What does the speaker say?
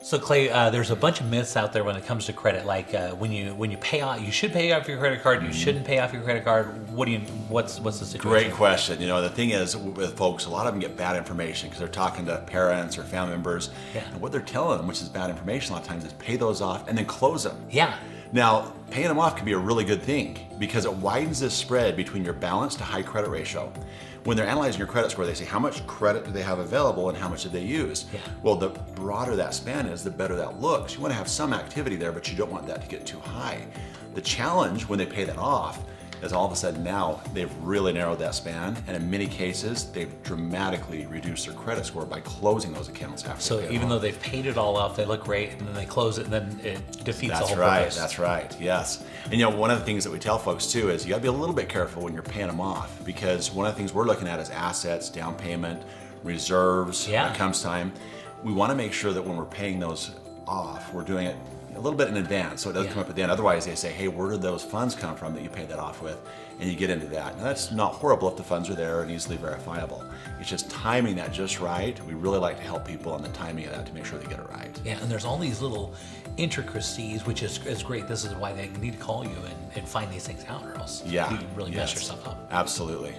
So Clay, there's a bunch of myths out there when it comes to credit. Like when you pay off, you should pay off your credit card. You shouldn't pay off your credit card. What's the situation? Great question. The thing is with folks, a lot of them get bad information because they're talking to parents or family members, and what they're telling them, which is bad information a lot of times, is pay those off and then close them. Yeah. Now, paying them off can be a really good thing because it widens the spread between your balance to high credit ratio. When they're analyzing your credit score, they say how much credit do they have available and how much did they use? Yeah. Well, the broader that span is, the better that looks. You want to have some activity there, but you don't want that to get too high. The challenge when they pay that off is all of a sudden now they've really narrowed that span, and in many cases they've dramatically reduced their credit score by closing those accounts after. So even though they've paid it all off, they look great, and then they close it, and then it defeats the whole purpose. That's right, yes. And one of the things that we tell folks too is you gotta be a little bit careful when you're paying them off, because one of the things we're looking at is assets, down payment, reserves, when it comes time. We wanna make sure that when we're paying those off, we're doing it a little bit in advance so it doesn't come up at the end. Otherwise they say, hey, where did those funds come from that you paid that off with? And you get into that. Now that's not horrible if the funds are there and easily verifiable. It's just timing that just right. We really like to help people on the timing of that to make sure they get it right. Yeah, and there's all these little intricacies, which is great. This is why they need to call you and find these things out, or else you really mess yourself up. Absolutely.